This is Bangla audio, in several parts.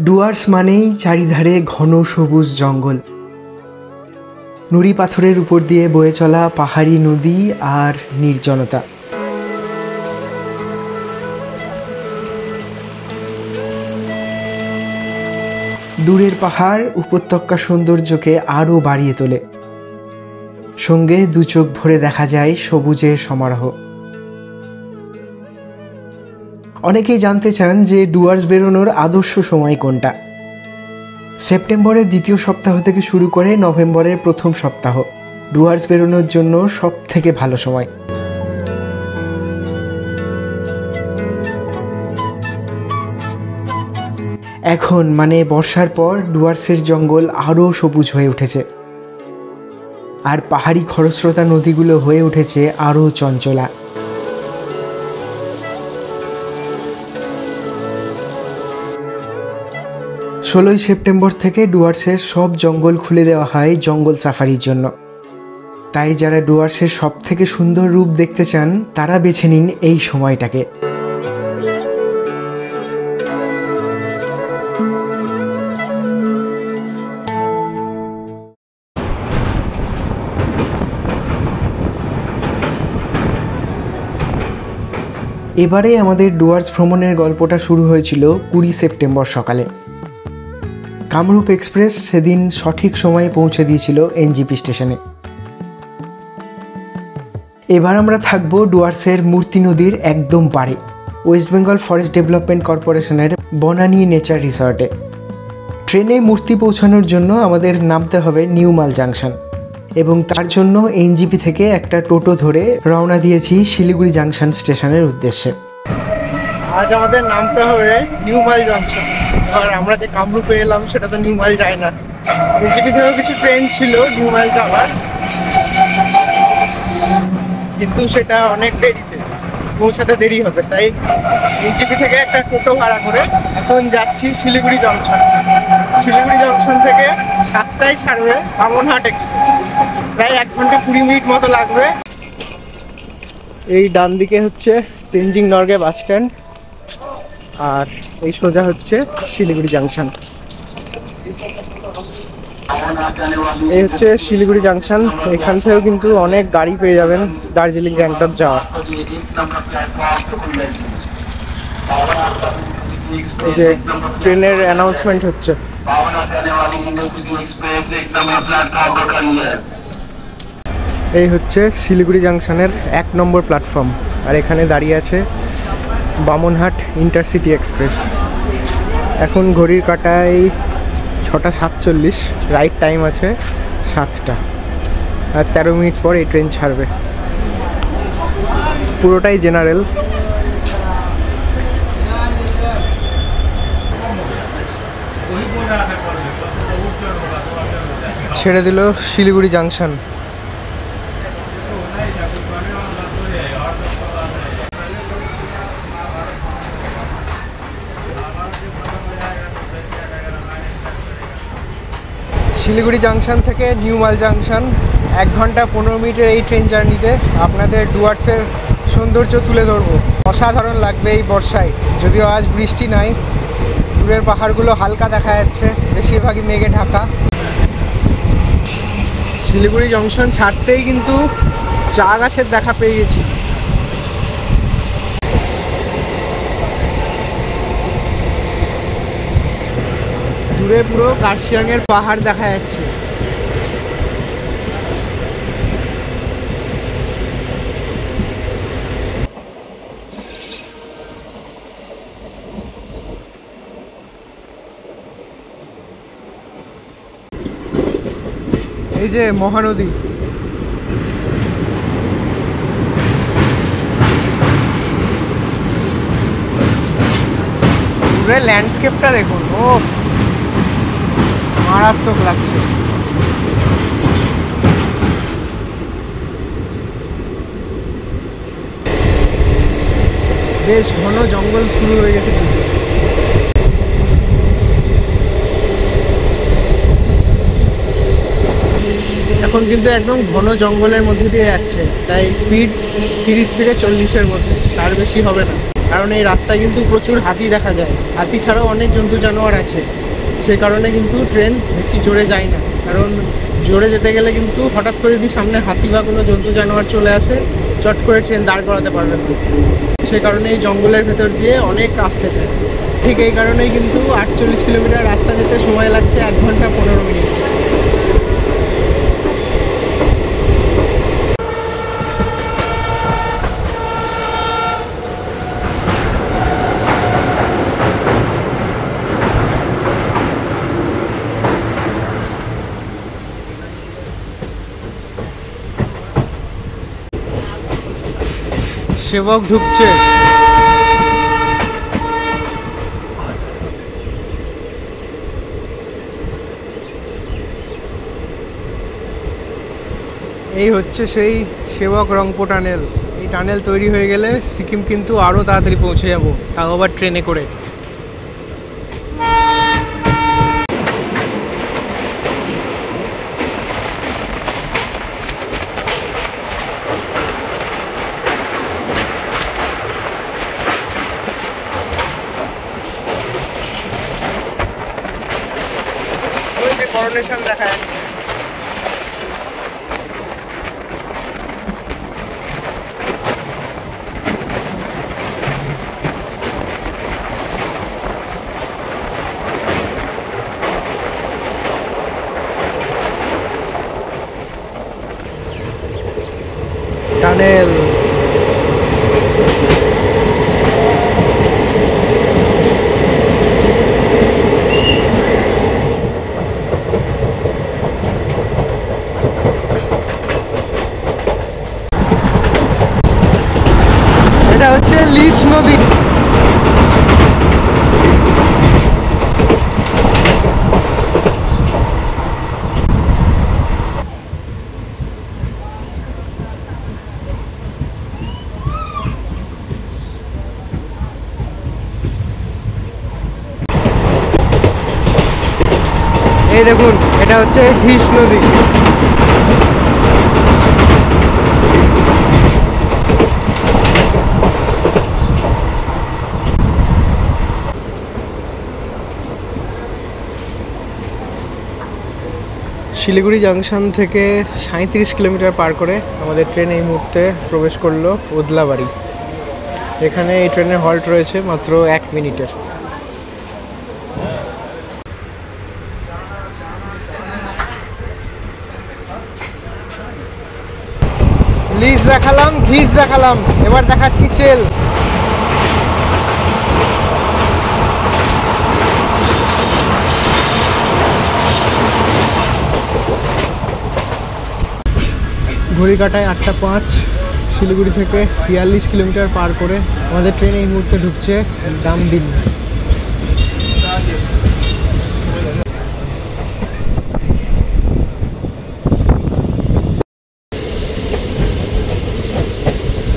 ডুয়ার্স মানেই চারিধারে ঘন সবুজ জঙ্গল, নুড়ি পাথরের উপর দিয়ে বয়ে চলা পাহাড়ি নদী আর নির্জনতা। দূরের পাহাড় উপত্যকা সৌন্দর্যকে আরও বাড়িয়ে তোলে, সঙ্গে দু চোখ ভরে দেখা যায় সবুজের সমারোহ। অনেকেই জানতে চান যে ডুয়ার্স বেরোনোর আদর্শ সময় কোনটা। সেপ্টেম্বরের দ্বিতীয় সপ্তাহ থেকে শুরু করে নভেম্বরের প্রথম সপ্তাহ ডুয়ার্স বেরোনোর জন্য সব থেকে ভালো সময়। এখন মানে বর্ষার পর ডুয়ার্সের জঙ্গল আরও সবুজ হয়ে উঠেছে, আর পাহাড়ি খরস্রোতা নদীগুলো হয়ে উঠেছে আরও চঞ্চলা। 16 সেপ্টেম্বর থেকে ডুয়ার্সের সব জঙ্গল খুলে দেওয়া হয় জঙ্গল সাফারির জন্য। তাই যারা ডুয়ার্সের সব থেকে সুন্দর রূপ দেখতে চান তারা বেছে নিন এই সময়টাকে। এবারে আমাদের ডুয়ার্স ভ্রমণের গল্পটা শুরু হয়েছিল 20 সেপ্টেম্বর সকালে। কামরূপ এক্সপ্রেস সেদিন সঠিক সময়ে পৌঁছে দিয়েছিল এনজিপি স্টেশনে। এবার আমরা থাকবো ডুয়ার্সের মূর্তি নদীর একদম পাড়ে, ওয়েস্ট বেঙ্গল ফরেস্ট ডেভেলপমেন্ট কর্পোরেশনের বনানী নেচার রিসর্টে। ট্রেনে মূর্তি পৌঁছানোর জন্য আমাদের নামতে হবে নিউমাল জাংশন, এবং তার জন্য এনজিপি থেকে একটা টোটো ধরে রওনা দিয়েছি শিলিগুড়ি জাংশন স্টেশনের উদ্দেশ্যে। আজ আমাদের নামতে হবে নিউমাল জাংশন। আর আমরা যে কামরূপে এলাম সেটা তো নিউমাল যায় না। এনজিপি থেকেও কিছু ট্রেন ছিল নিউমাল যাওয়ার, কিন্তু সেটা অনেক দেরিতে পৌঁছাতে দেরি হবে, তাই এনজিপি থেকে একটা টোটো ভাড়া করে এখন যাচ্ছি শিলিগুড়ি জংশন। শিলিগুড়ি জংশন থেকে 7টায় ছাড়বে বামনহাট এক্সপ্রেস, প্রায় 1 ঘন্টা 20 মিনিট মতো লাগবে। এই ডান দিকে হচ্ছে তেনজিং নরগে বাস স্ট্যান্ড, আর এই সোজা হচ্ছে শিলিগুড়ি জাংশন। এই হচ্ছে শিলিগুড়ি জাংশন। এখান থেকেও কিন্তু অনেক গাড়ি পেয়ে যাবেন দার্জিলিং গ্যাংটক যাওয়া। এই যে ট্রেনের অ্যানাউন্সমেন্ট হচ্ছে। এই হচ্ছে শিলিগুড়ি জাংশনের 1 নম্বর প্ল্যাটফর্ম, আর এখানে দাঁড়িয়ে আছে বামনহাট ইন্টারসিটি এক্সপ্রেস। এখন ঘড়ির কাঁটায় 6টা 47, রাইট টাইম আছে 7টা, আর 13 মিনিট পর এই ট্রেন ছাড়বে। পুরোটাই জেনারেল। ছেড়ে দিল শিলিগুড়ি জাংশন। শিলিগুড়ি জাংশন থেকে নিউমাল জাংশন 1 ঘন্টা 15 মিনিটের এই ট্রেন জার্নিতে আপনাদের ডুয়ার্সের সৌন্দর্য তুলে ধরবো। অসাধারণ লাগবে এই বর্ষায়, যদিও আজ বৃষ্টি নাই। দূরের পাহাড়গুলো হালকা দেখা যাচ্ছে, বেশিরভাগই মেঘে ঢাকা। শিলিগুড়ি জংশন ছাড়তেই কিন্তু চা গাছের দেখা পেয়ে গেছি। দূরে পুরো কার্শিয়াংয়ের পাহাড় দেখা যাচ্ছে। এই যে মহানদী, পুরো ল্যান্ডস্কেপটা দেখুন, ও মারাত্মক লাগছে। বেশ ঘন জঙ্গল শুরু হয়ে গেছে। এখন কিন্তু একদম ঘন জঙ্গলের মধ্যে দিয়ে যাচ্ছে, তাই স্পিড 30 থেকে 40-এর মধ্যে, তার বেশি হবে না। কারণ এই রাস্তায় কিন্তু প্রচুর হাতি দেখা যায়, হাতি ছাড়াও অনেক জন্তু জানোয়ার আছে, সে কারণে কিন্তু ট্রেন বেশি জোরে যায় না। কারণ জোরে যেতে গেলে কিন্তু হঠাৎ করে যদি সামনে হাতি বা কোনো জন্তু জানোয়ার চলে আসে, চট করে ট্রেন দাঁড় করাতে পারবে না। সে কারণে এই জঙ্গলের ভেতর দিয়ে অনেক আসতে চায়। ঠিক এই কারণেই কিন্তু 48 কিলোমিটার রাস্তা যেতে সময় লাগছে 1 ঘন্টা 15 মিনিট। সেবক ঢুকছে। এই হচ্ছে সেই সেবক রংপো টানেল। এই টানেল তৈরি হয়ে গেলে সিকিম কিন্তু আরও তাড়াতাড়ি পৌঁছে যাব, তাও আবার ট্রেনে করে। করোনেশন দেখা যাচ্ছে। টানেল এটা হচ্ছে লিস নদী। এই দেখুন, এটা হচ্ছে ঘিস নদী। শিলিগুড়ি জাংশন থেকে 37 কিলোমিটার পার করে আমাদের ট্রেন এই মুহূর্তে প্রবেশ করলো ওদলাবাড়ি। এখানে এই ট্রেনের হল্ট রয়েছে মাত্র 1 মিনিটের। লিজ দেখালাম, ঘিস দেখালাম, এবার দেখাচ্ছি চেল। ঘড়ি কাটায় 8:05। শিলিগুড়ি থেকে 42 কিলোমিটার পার করে আমাদের ট্রেন এই মুহূর্তে ঢুকছে ডামডিম।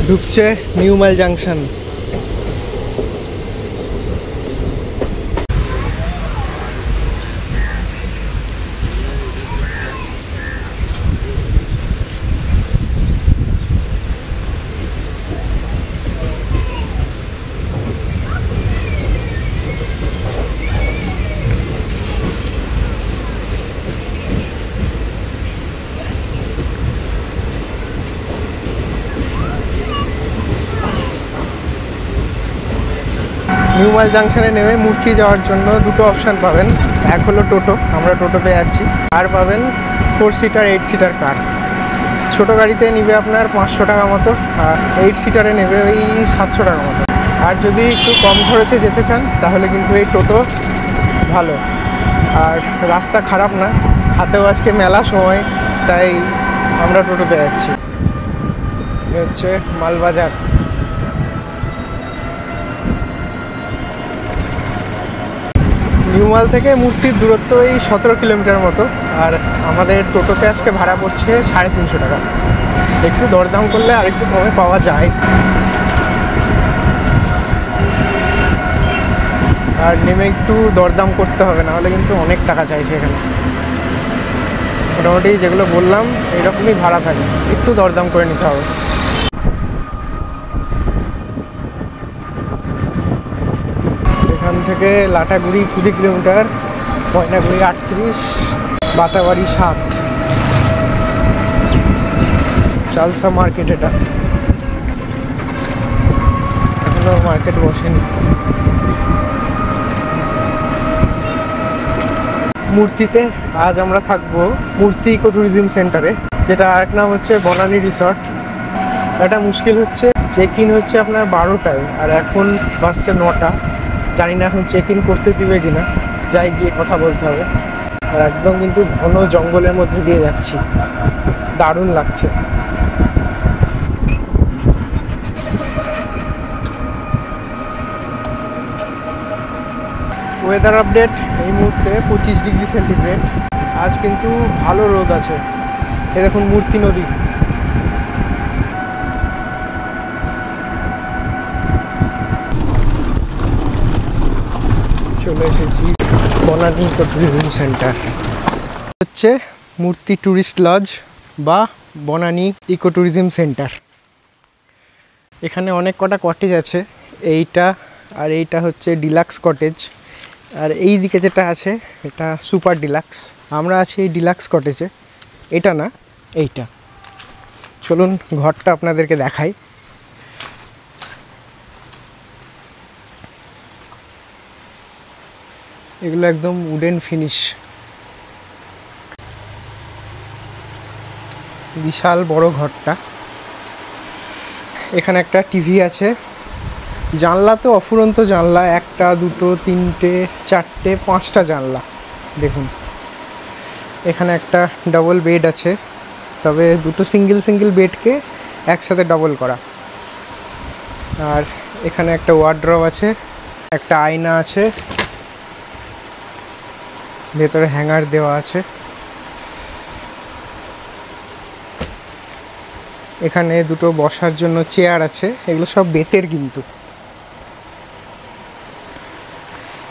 ঢুকছে New Mile Junction. New Mile জাংশনে নেমে মূর্তি যাওয়ার জন্য দুটো অপশান পাবেন। এক হলো টোটো, আমরা টোটোতে যাচ্ছি, আর পাবেন 4 সিটার 8 সিটার কার। ছোটো গাড়িতে নেবে আপনার 500 টাকা মতো, আর 8 সিটারে নেবে ওই 700 টাকা মতো। আর যদি একটু কম খরচে যেতে চান তাহলে কিন্তু এই টোটো ভালো, আর রাস্তা খারাপ না, হাতেও আজকে মেলা সময়, তাই আমরা টোটোতে যাচ্ছি। হচ্ছে মালবাজার। নিউ মাল থেকে মূর্তির দূরত্ব এই 17 কিলোমিটার মতো, আর আমাদের টোটোতে আজকে ভাড়া পড়ছে 350 টাকা। একটু দরদাম করলে আরেকটু কমে পাওয়া যায়। আর নেমে একটু দরদাম করতে হবে, না হলে কিন্তু অনেক টাকা চাইছে এখানে। মোটামুটি যেগুলো বললাম এইরকমই ভাড়া থাকে, একটু দরদাম করে নিতে হবে। এখান থেকে লাটাগুড়ি 20 কিলোমিটার, ময়নাগুড়ি 38, বাতাবাড়ি 7, চালসা মার্কেট। এটা এখনো মার্কেট বসেনি। মূর্তিতে আজ আমরা থাকবো মূর্তি ইকো ট্যুরিজম সেন্টারে, যেটা আরেক নাম হচ্ছে বনানী রিসর্ট। এটা মুশকিল হচ্ছে, চেক ইন হচ্ছে আপনার 12টায়, আর এখন বাসছে 9টা। জানি না এখন চেক ইন করতে দিবে কিনা, যাই গিয়ে কথা বলতে হবে। আর একদম কিন্তু ঘন জঙ্গলের মধ্যে দিয়ে যাচ্ছি, দারুণ লাগছে। ওয়েদার আপডেট এই মুহূর্তে 25 ডিগ্রি সেন্টিগ্রেড। আজ কিন্তু ভালো রোদ আছে। এ দেখুন মূর্তি নদী। চলে এসেছি বনানী ইকো ট্যুরিজম সেন্টার। হচ্ছে মূর্তি ট্যুরিস্ট লজ বা বনানী ইকো ট্যুরিজম সেন্টার। এখানে অনেক কটা কটেজ আছে, এইটা আর এইটা হচ্ছে ডিলাক্স কটেজ, আর এই দিকে যেটা আছে এটা সুপার ডিলাক্স। আমরা আছি এই ডিলাক্স কটেজে, এটা না এইটা। চলুন ঘরটা আপনাদেরকে দেখাই। এগুলো একদম উডেন ফিনিশ, বিশাল বড় ঘরটা। এখানে একটা টিভি আছে, জানলা তো অফুরন্ত জানলা, 1, 2, 3, 4, 5টা জানলা দেখুন। এখানে একটা ডাবল বেড আছে, তবে দুটো সিঙ্গেল বেডকে একসাথে ডাবল করা। আর এখানে একটা ওয়ার্ড্রব আছে, একটা আয়না আছে, ভেতরে হ্যাঙ্গার দেওয়া আছে। এখানে দুটো বসার জন্য চেয়ার আছে, এগুলো সব বেতের কিন্তু।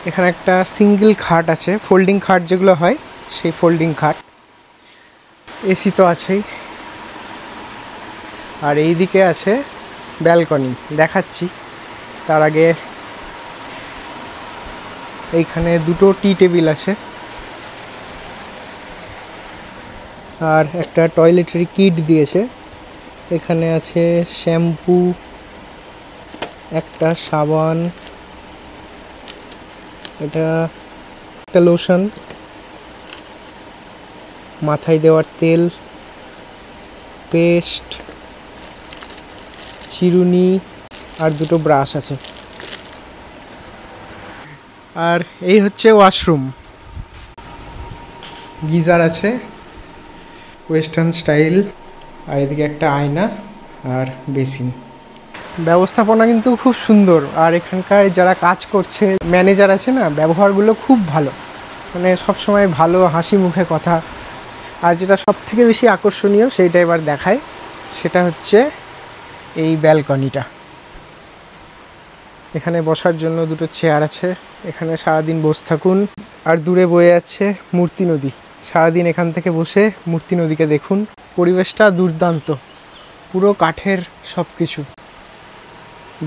এখানে একটা সিঙ্গেল খাট আছে, ফোল্ডিং খাট যেগুলো হয় সেই ফোল্ডিং খাট। এসি তো আছেই। আর এই দিকে আছে ব্যালকনি, দেখাচ্ছি। তার আগে এইখানে দুটো টি টেবিল আছে, আর একটা টয়লেটারি কিট দিয়েছে। এখানে আছে শ্যাম্পু, একটা সাবান, এটা একটা লোশন, মাথায় দেওয়ার তেল, পেস্ট, চিরুনি, আর দুটো ব্রাশ আছে। আর এই হচ্ছে ওয়াশরুম, গিজার আছে ওয়েস্টার্ন স্টাইল, আর এদিকে একটা আয়না আর বেসিন। ব্যবস্থাপনা কিন্তু খুব সুন্দর, আর এখানকার যারা কাজ করছে ম্যানেজার আছে না, ব্যবহারগুলো খুব ভালো, মানে সবসময় ভালো হাসি মুখে কথা। আর যেটা সব থেকে বেশি আকর্ষণীয় সেইটা এবার দেখায়, সেটা হচ্ছে এই ব্যালকনিটা। এখানে বসার জন্য দুটো চেয়ার আছে, এখানে সারাদিন বসে থাকুন। আর দূরে বয়ে যাচ্ছে মূর্তি নদী, সারাদিন এখান থেকে বসে মূর্তি নদীকে দেখুন। পরিবেশটা দুর্দান্ত, পুরো কাঠের সব কিছু,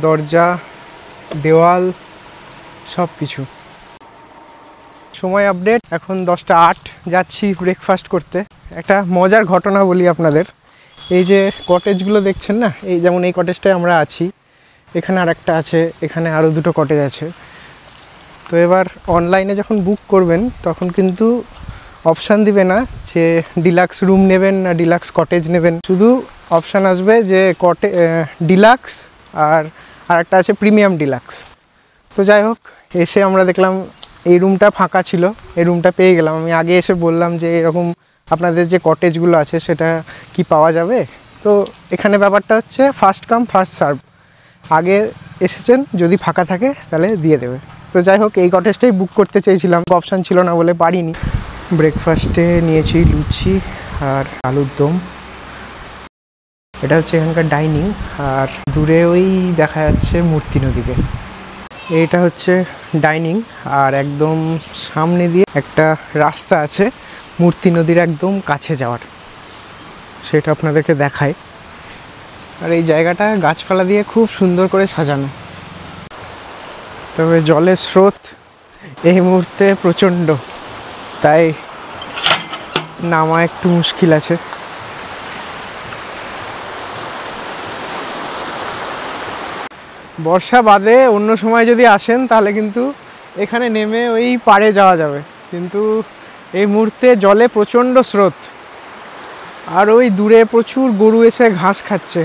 দরজা, দেওয়াল, সব কিছু। সময় আপডেট, এখন 10টা 8, যাচ্ছি ব্রেকফাস্ট করতে। একটা মজার ঘটনা বলি আপনাদের। এই যে কটেজগুলো দেখছেন না, এই যেমন এই কটেজটায় আমরা আছি, এখানে আর একটা আছে, এখানে আরও দুটো কটেজ আছে। তো এবার অনলাইনে যখন বুক করবেন তখন কিন্তু অপশান দিবে না যে ডিলাক্স রুম নেবেন না ডিলাক্স কটেজ নেবেন, শুধু অপশান আসবে যে ডিলাক্স আর একটা আছে প্রিমিয়াম ডিলাক্স। তো যাই হোক, এসে আমরা দেখলাম এই রুমটা ফাঁকা ছিল, এই রুমটা পেয়ে গেলাম। আমি আগে এসে বললাম যে এরকম আপনাদের যে কটেজগুলো আছে সেটা কি পাওয়া যাবে। তো এখানে ব্যাপারটা হচ্ছে ফার্স্ট কাম ফার্স্ট সার্ভ, আগে এসেছেন যদি ফাঁকা থাকে তাহলে দিয়ে দেবে। তো যাই হোক, এই কটেজটাই বুক করতে চেয়েছিলাম, অপশান ছিল না বলে পারিনি। ব্রেকফাস্টে নিয়েছি লুচি আর আলুর দম, এটা হচ্ছে এখানকার ডাইনিং। আর দূরে ওই দেখা যাচ্ছে মূর্তি নদীকে। এইটা হচ্ছে ডাইনিং, আর একদম সামনে দিয়ে একটা রাস্তা আছে মূর্তি নদীর একদম কাছে যাওয়ার, সেটা আপনাদেরকে দেখায়। আর এই জায়গাটা গাছপালা দিয়ে খুব সুন্দর করে সাজানো। তবে জলের স্রোত এই মুহূর্তে প্রচণ্ড, তাই নামা একটু মুশকিল আছে। বর্ষা বাদে অন্য সময় যদি আসেন তাহলে কিন্তু এখানে নেমে ওই পাড়ে যাওয়া যাবে, কিন্তু এই মুহূর্তে জলে প্রচণ্ড স্রোত, আর ওই দূরে প্রচুর গরু এসে ঘাস খাচ্ছে।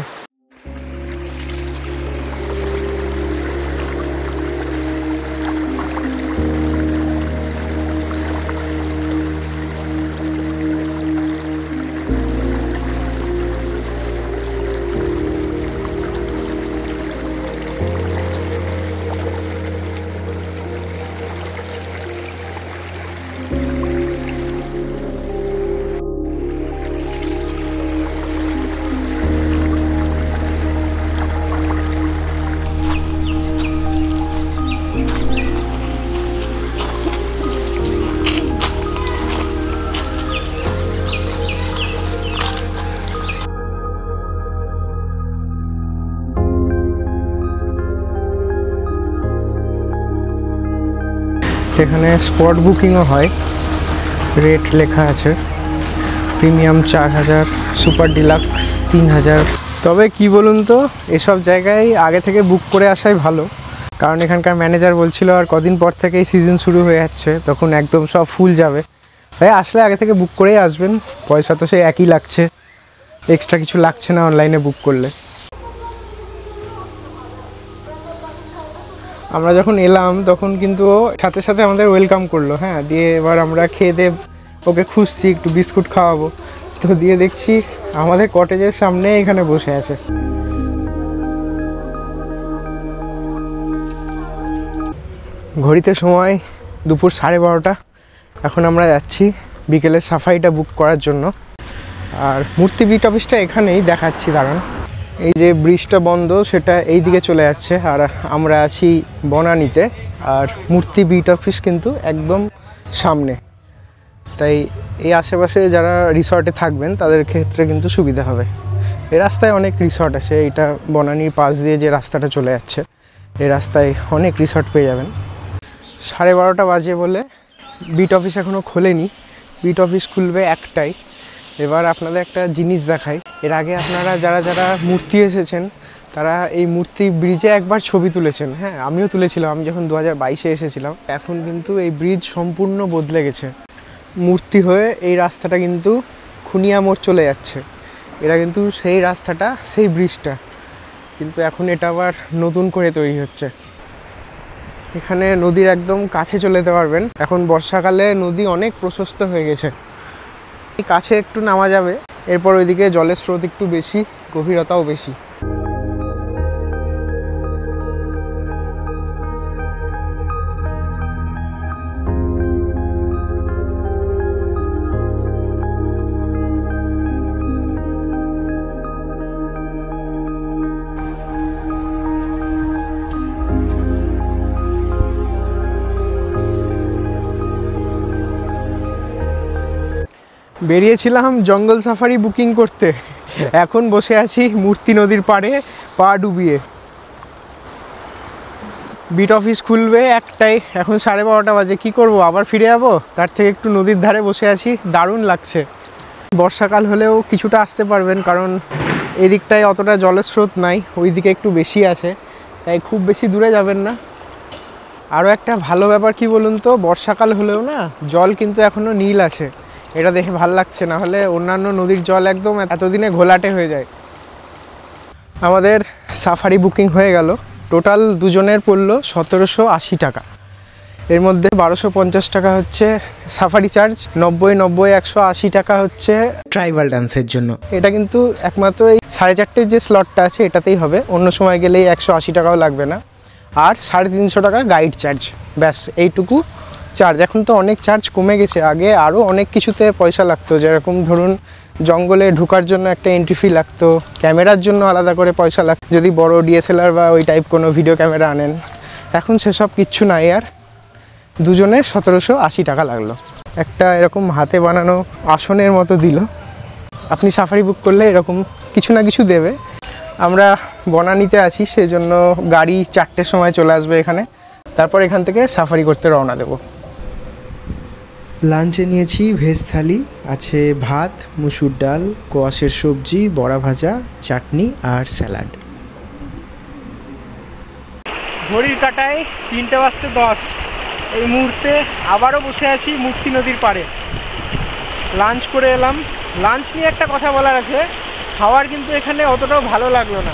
এখানে স্পট বুকিংও হয়, রেট লেখা আছে, প্রিমিয়াম 4000, সুপার ডিলাক্স 3000। তবে কি বলুন তো, এসব জায়গায় আগে থেকে বুক করে আসাই ভালো, কারণ এখানকার ম্যানেজার বলছিল আর কদিন পর থেকেই সিজন শুরু হয়ে যাচ্ছে, তখন একদম সব ফুল যাবে, তাই আসলে আগে থেকে বুক করেই আসবেন। পয়সা তো সেই একই লাগছে, এক্সট্রা কিছু লাগছে না অনলাইনে বুক করলে। আমরা যখন এলাম তখন কিন্তু সাথে সাথে আমাদের ওয়েলকাম করলো, হ্যাঁ, দিয়ে এবার আমরা খেয়ে দিয়ে ওকে খুঁজছি একটু বিস্কুট খাওয়াবো, তো দিয়ে দেখছি আমাদের কটেজের সামনে এখানে বসে আছে। ঘড়িতে সময় দুপুর 12:30, এখন আমরা যাচ্ছি বিকেলের সাফারিটা বুক করার জন্য। আর মূর্তি বিট অফিসটা এখানেই দেখাচ্ছি, দাঁড়ান। এই যে ব্রিজটা বন্ধ সেটা এই দিকে চলে যাচ্ছে, আর আমরা আছি বনানীতে, আর মূর্তি বিট অফিস কিন্তু একদম সামনে, তাই এই আশেপাশে যারা রিসর্টে থাকবেন তাদের ক্ষেত্রে কিন্তু সুবিধা হবে। এই রাস্তায় অনেক রিসর্ট আছে, এটা বনানীর পাশ দিয়ে যে রাস্তাটা চলে যাচ্ছে এই রাস্তায় অনেক রিসর্ট পেয়ে যাবেন। 12:30 বাজে বলে বিট অফিস এখনও খোলেনি, বিট অফিস খুলবে 1টায়। এবার আপনাদের একটা জিনিস দেখাই, এর আগে আপনারা যারা যারা মূর্তি এসেছেন তারা এই মূর্তি ব্রিজে একবার ছবি তুলেছেন, হ্যাঁ আমিও তুলেছিলাম, আমি যখন 2022-এ এসেছিলাম। এখন কিন্তু এই ব্রিজ সম্পূর্ণ বদলে গেছে, মূর্তি হয়ে এই রাস্তাটা কিন্তু খুনিয়া মোড় চলে যাচ্ছে, এটা কিন্তু সেই রাস্তাটা, সেই ব্রিজটা, কিন্তু এখন এটা আবার নতুন করে তৈরি হচ্ছে। এখানে নদীর একদম কাছে চলে যেতে পারবেন, এখন বর্ষাকালে নদী অনেক প্রশস্ত হয়ে গেছে, কাছে একটু নামা যাবে, এরপর ওইদিকে জলের স্রোত একটু বেশি, গভীরতাও বেশি। বেরিয়েছিলাম জঙ্গল সাফারি বুকিং করতে, এখন বসে আছি মূর্তি নদীর পাড়ে পা ডুবিয়ে। বিট অফিস খুলবে 1টায়, এখন 12:30 বাজে, কী করবো, আবার ফিরে যাবো, তার থেকে একটু নদীর ধারে বসে আছি, দারুণ লাগছে। বর্ষাকাল হলেও কিছুটা আসতে পারবেন, কারণ এদিকটায় অতটা জলের স্রোত নাই, ওই দিকে একটু বেশি আছে, তাই খুব বেশি দূরে যাবেন না। আরও একটা ভালো ব্যাপার কি বলুন তো, বর্ষাকাল হলেও না জল কিন্তু এখনও নীল আছে, এটা দেখে ভালো লাগছে, না হলে অন্যান্য নদীর জল একদম এতদিনে ঘোলাটে হয়ে যায়। আমাদের সাফারি বুকিং হয়ে গেল, টোটাল দুজনের পড়লো 1780 টাকা, এর মধ্যে 1250 টাকা হচ্ছে সাফারি চার্জ, 90, 180 টাকা হচ্ছে ট্রাইবাল ডান্সের জন্য। এটা কিন্তু একমাত্র এই 4:30 যে স্লটটা আছে এটাতেই হবে, অন্য সময় গেলেই 180 টাকাও লাগবে না, আর 350 টাকা গাইড চার্জ, ব্যাস এইটুকু চার্জ। এখন তো অনেক চার্জ কমে গেছে, আগে আরও অনেক কিছুতে পয়সা লাগতো, যেরকম ধরুন জঙ্গলে ঢোকার জন্য একটা এন্ট্রি ফি লাগতো, ক্যামেরার জন্য আলাদা করে পয়সা লাগতো যদি বড় DSLR বা ওই টাইপ কোনো ভিডিও ক্যামেরা আনেন, এখন সেসব কিচ্ছু নাই আর। দুজনে 1780 টাকা লাগলো। একটা এরকম হাতে বানানো আসনের মতো দিল। আপনি সাফারি বুক করলে এরকম কিছু না কিছু দেবে। আমরা বনানীতে আছি, সেই জন্য গাড়ি 4টের সময় চলে আসবে এখানে, তারপর এখান থেকে সাফারি করতে রওনা দেব। লাঞ্চে নিয়েছি ভেজ থালি, আছে ভাত, মুসুর ডাল, কোয়াশের সবজি, বড়া ভাজা, চাটনি আর স্যালাড। ঘড়ির কাঁটায় 3:10 এই মুহূর্তে আবারও বসে আছি মূর্তি নদীর পাড়ে। লাঞ্চ করে এলাম। লাঞ্চ নিয়ে একটা কথা বলার আছে, খাওয়ার কিন্তু এখানে অতটাও ভালো লাগলো না।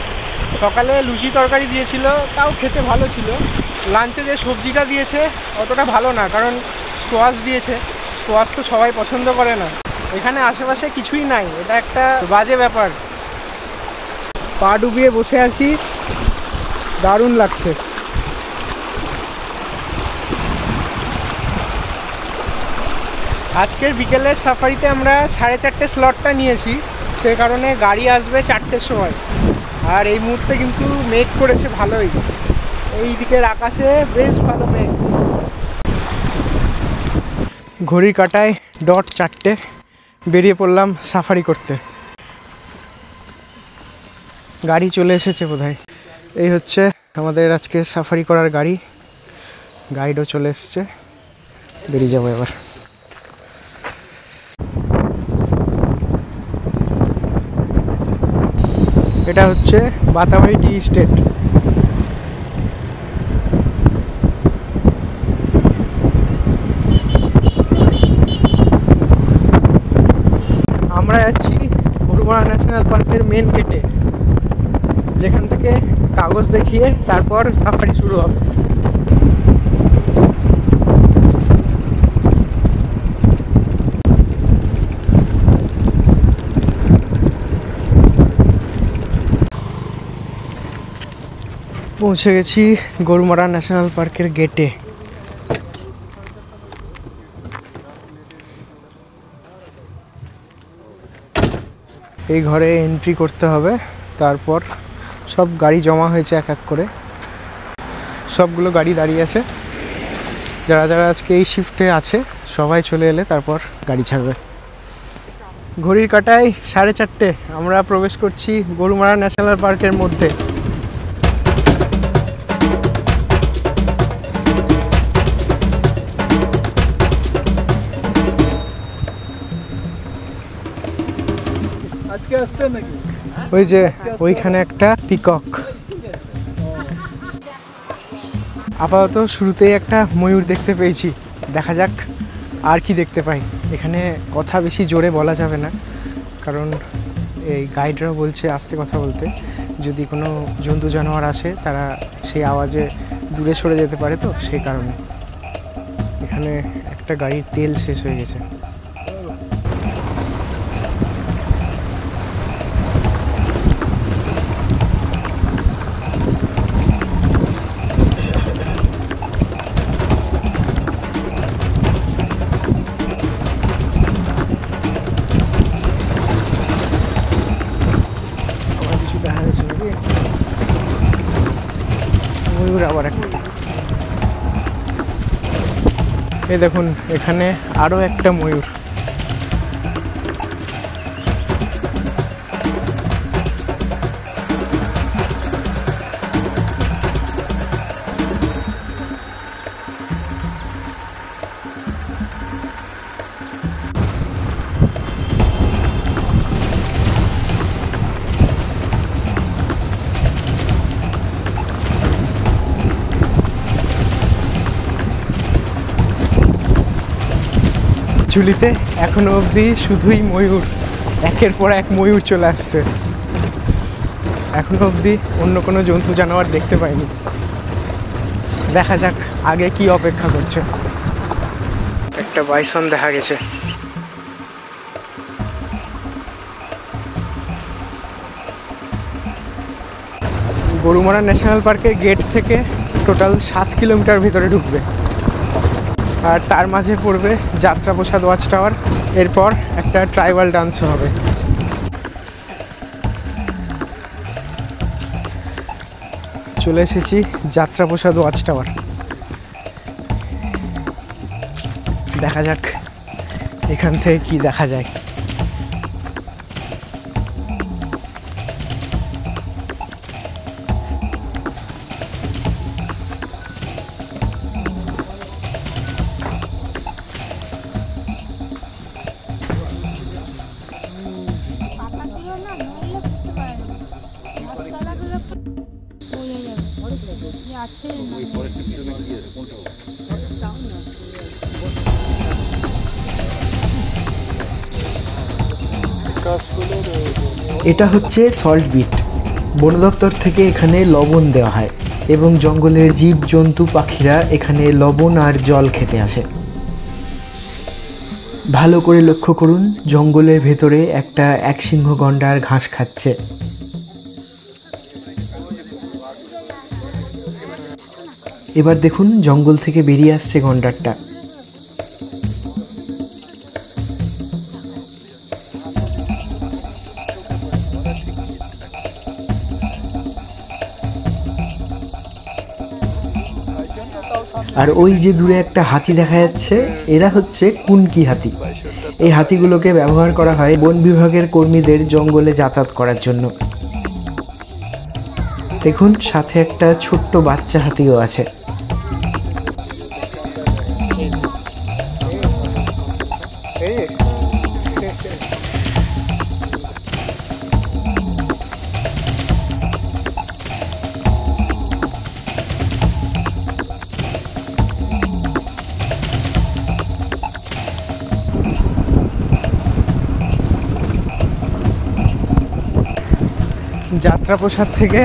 সকালে লুচি তরকারি দিয়েছিল, তাও খেতে ভালো ছিল। লাঞ্চে যে সবজিটা দিয়েছে অতটা ভালো না, কারণ স্কোয়াশ দিয়েছে। স্কোয়াশ তো সবাই পছন্দ করে না। এখানে আশেপাশে কিছুই নাই, এটা একটা বাজে ব্যাপার। পা ডুবিয়ে বসে আছি, দারুণ লাগছে। আজকের বিকেলের সাফারিতে আমরা 4:30 স্লটটা নিয়েছি, সে কারণে গাড়ি আসবে 4টের সময়। আর এই মুহূর্তে কিন্তু মেঘ করেছে ভালোই, এই দিকের আকাশে বেশ ভালো মেঘ। ঘড়ির কাঁটায় ডট 4টে, বেরিয়ে পড়লাম সাফারি করতে। গাড়ি চলে এসেছে বোধহয়। এই হচ্ছে আমাদের আজকে সাফারি করার গাড়ি। গাইডও চলে এসছে, বেরিয়ে যাবো এবার। এটা হচ্ছে বাতাবাড়ি টি স্টেট। আমরা যাচ্ছি গরুমারা ন্যাশনাল পার্কের মেন গেটে, যেখান থেকে কাগজ দেখিয়ে তারপর সাফারি শুরু হবে। পৌঁছে গেছি গরুমারা ন্যাশনাল পার্কের গেটে। এই ঘরে এন্ট্রি করতে হবে, তারপর সব গাড়ি জমা হয়েছে এক এক করে। সবগুলো গাড়ি দাঁড়িয়ে আছে। যারা যারা আজকে এই শিফটে আছে সবাই চলে এলে তারপর গাড়ি ছাড়বে। ঘড়ির কাঁটায় 4:30 আমরা প্রবেশ করছি গরুমারা ন্যাশনাল পার্কের মধ্যে। ওই যে ওইখানে একটা পিকক। আপাতত শুরুতেই একটা ময়ূর দেখতে পেয়েছি, দেখা যাক আর কি দেখতে পাই। এখানে কথা বেশি জোরে বলা যাবে না, কারণ এই গাইডরা বলছে আস্তে কথা বলতে। যদি কোনো জন্তু জানোয়ার আসে তারা সেই আওয়াজে দূরে সরে যেতে পারে, তো সেই কারণে। এখানে একটা গাড়ির তেল শেষ হয়ে গেছে। ময়ূর আবার একটা। এই দেখুন এখানে আরো একটা ময়ূর। ঝুলিতে এখনো অবধি শুধুই ময়ূর, একের পর এক ময়ূর চলে আসছে। এখনো অবধি অন্য কোনো জন্তু জানোয়ার দেখতে পাইনি। দেখা যাক আগে কি অপেক্ষা করছে। একটা বাইসন দেখা গেছে। গরুমারা ন্যাশনাল পার্কের গেট থেকে টোটাল 7 কিলোমিটার ভিতরে ঢুকবে, আর তার মাঝে পড়বে যাত্রাপ্রসাদ ওয়াচ টাওয়ার। এরপর একটা ট্রাইবাল ডান্সও হবে। চলে এসেছি যাত্রাপ্রসাদ ওয়াচ টাওয়ার। দেখা যাক এখান থেকে কি দেখা যায়। এটা হচ্ছে সল্ট বিট। বন দপ্তর থেকে এখানে লবণ দেওয়া হয় এবং জঙ্গলের জীব জন্তু পাখিরা এখানে লবণ আর জল খেতে আসে। ভালো করে লক্ষ্য করুন, জঙ্গলের ভেতরে একটা একশিঙ্গ গন্ডার ঘাস খাচ্ছে। এবার দেখুন জঙ্গল থেকে বেরিয়ে আসছে গন্ডারটা। আর ওই যে দূরে একটা হাতি দেখা যাচ্ছে, এরা হচ্ছে কুনকি হাতি। এই হাতিগুলোকে ব্যবহার করা হয় বন বিভাগের কর্মীদের জঙ্গলে যাতায়াত করার জন্য। দেখুন সাথে একটা ছোট্ট বাচ্চা হাতিও আছে। যাত্রাপ্রসাদ থেকে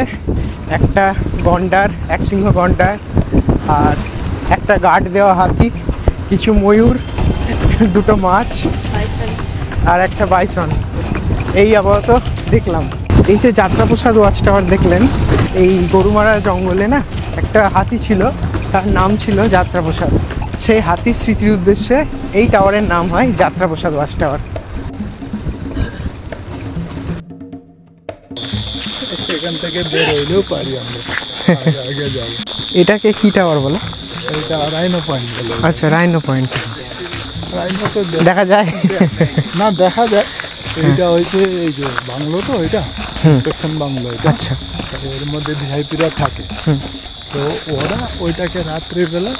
একটা গন্ডার, একশিঙ্গ গন্ডার আর একটা গার্ড দেওয়া হাতি, কিছু ময়ূর, দুটো মাছ আর একটা বাইসন, এই আপাতত দেখলাম। এই যে যাত্রাপ্রসাদ ওয়াচ টাওয়ার দেখলেন, এই গরুমারা জঙ্গলে না একটা হাতি ছিল, তার নাম ছিল যাত্রাপ্রসাদ। সেই হাতির স্মৃতির উদ্দেশ্যে এই টাওয়ারের নাম হয় যাত্রাপ্রসাদ ওয়াচ টাওয়ার। এখান থেকে বের হইলেও পারি আমরা, আগে যাব। এটাকে কি টাওয়ার বলে? এটা রাইনো পয়েন্ট বলে। আচ্ছা, রাইনো পয়েন্ট। রাইনো তো দেখা যায় না, দেখা যায়। এটা হয়েছে এই যে বাংলো, তো এটা ইন্সপেকশন বাংলো। আচ্ছা, এর মধ্যে ভিআইপিরা থাকে, তো ওরা ওইটাকে রাত্রিবেলা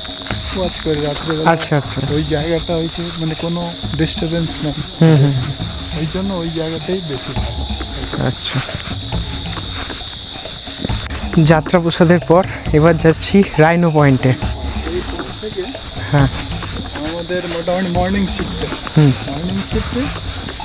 ওয়াচ করে। রাত্রিবেলা আচ্ছা আচ্ছা, ওই জায়গাটা হয়েছে মানে কোনো ডিস্টারবেন্স নেই, ওই জন্য ওই জায়গাটাই বেশি ভালো। আচ্ছা, যাত্রাপ্রসাদের পর এবার যাচ্ছি রাইনো পয়েন্টে। হ্যাঁ, আমাদের মোটামুটি মর্নিং শিফটে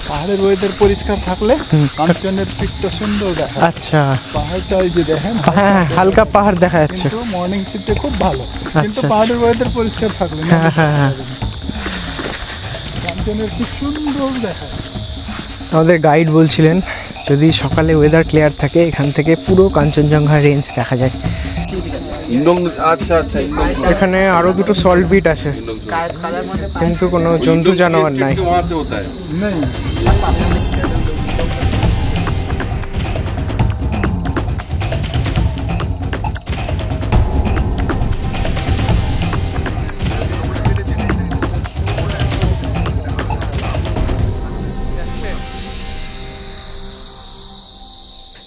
পাহাড়ের ওয়েদার পরিষ্কার থাকলে কাঞ্চনের পিকটা সুন্দর দেখা। আচ্ছা, পাহাড়টা ওই যে দেখেন, হ্যাঁ হালকা পাহাড় দেখা যাচ্ছে। মর্নিং শিফটে খুব ভালো, কিন্তু আচ্ছা, পাহাড়ের ওয়েদার পরিষ্কার থাকলে হ্যাঁ হ্যাঁ হ্যাঁ, কাঞ্চনের কি সুন্দর দেখা। আমাদের গাইড বলছিলেন যদি সকালে ওয়েদার ক্লিয়ার থাকে এখান থেকে পুরো কাঞ্চনজঙ্ঘা রেঞ্জ দেখা যায়। আচ্ছা আচ্ছা, এখানে আরো দুটো সল্ট বিট আছে, কিন্তু কোনো জন্তু জানোয়ার নাই।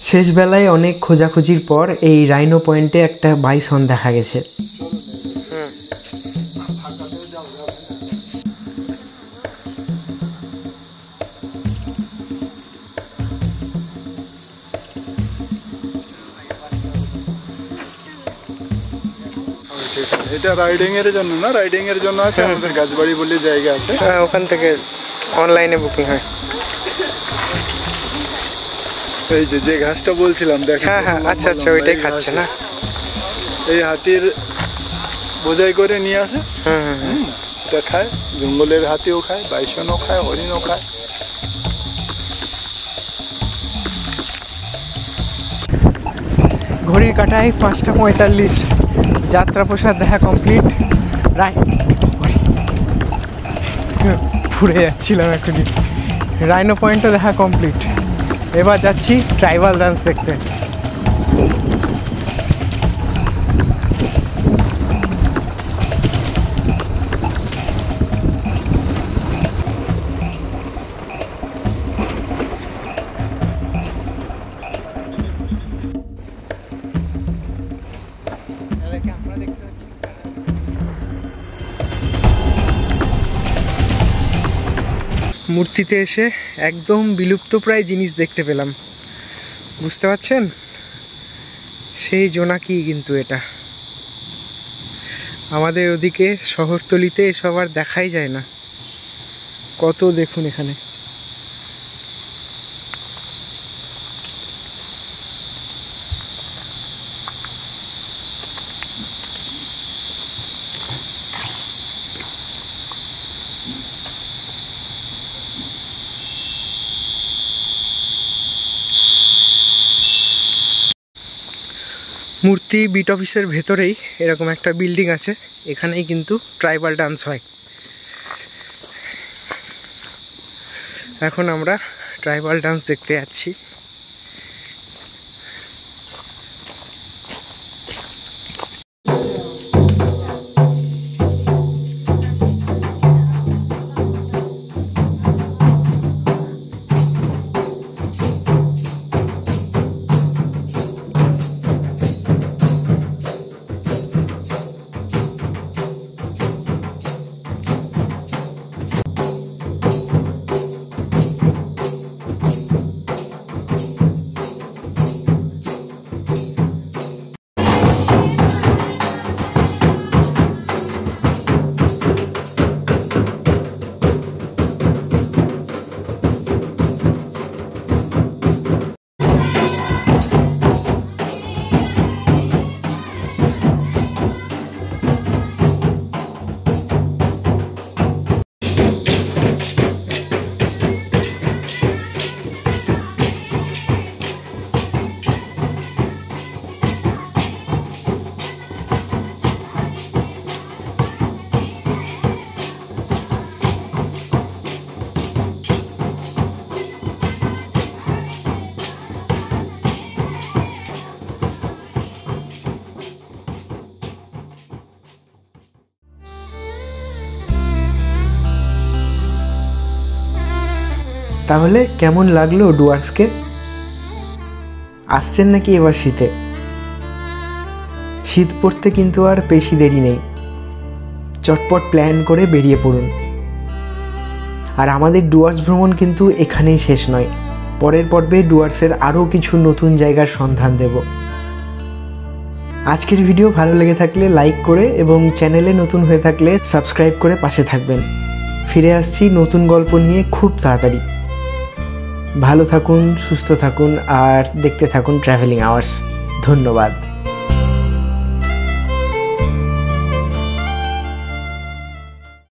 শেষ বেলায় অনেক খোঁজাখুঁজির পর এই রাইনো পয়েন্টে একটা বাইসন দেখা গেছে। এটা রাইডিং এর জন্য না, রাইডিং এর জন্য আছে আমাদের গাছবাড়ি বলে জায়গা আছে, ওখান থেকে অনলাইনে বুকিং হয়। এই যে ঘাসটা বলছিলাম দেখেন। হ্যাঁ হ্যাঁ, আচ্ছা আচ্ছা, ওইটাই খাচ্ছে না। এই হাতির বোঝাই করে নিয়ে আসে, এটা খায়। জঙ্গলের হাতিও খায়, বাইসনও খায়, হরিণও খায়। ঘড়ির কাঁটায় 5:45। যাত্রাপ্রসাদ দেখা কমপ্লিট। ঘুরে যাচ্ছিলাম এখনই। রাইনো পয়েন্টও দেখা কমপ্লিট। এবার যাচ্ছি ট্রাইবাল ডান্স দেখতে। মূর্তিতে এসে একদম বিলুপ্তপ্রায় জিনিস দেখতে পেলাম, বুঝতে পারছেন? সেই জোনাকি কিন্তু এটা। আমাদের ওদিকে শহরতলিতে এসব আর দেখাই যায় না। কত দেখুন এখানে। মূর্তি বিট অফিসের ভেতরেই এরকম একটা বিল্ডিং আছে, এখানেই কিন্তু ট্রাইবাল ডান্স হয়। এখন আমরা ট্রাইবাল ডান্স দেখতে যাচ্ছি। তাহলে কেমন লাগলো ডুয়ার্সকে? আসছেন নাকি এবার শীতে? শীত পড়তে কিন্তু আর বেশি দেরি নেই, চটপট প্ল্যান করে বেরিয়ে পড়ুন। আর আমাদের ডুয়ার্স ভ্রমণ কিন্তু এখানেই শেষ নয়, পরের পর্বে ডুয়ার্সের আরও কিছু নতুন জায়গার সন্ধান দেব। আজকের ভিডিও ভালো লেগে থাকলে লাইক করে এবং চ্যানেলে নতুন হয়ে থাকলে সাবস্ক্রাইব করে পাশে থাকবেন। ফিরে আসছি নতুন গল্প নিয়ে খুব তাড়াতাড়ি। ভালো থাকুন, সুস্থ থাকুন আর দেখতে থাকুন ট্রাভেলিং আওয়ার্স। ধন্যবাদ।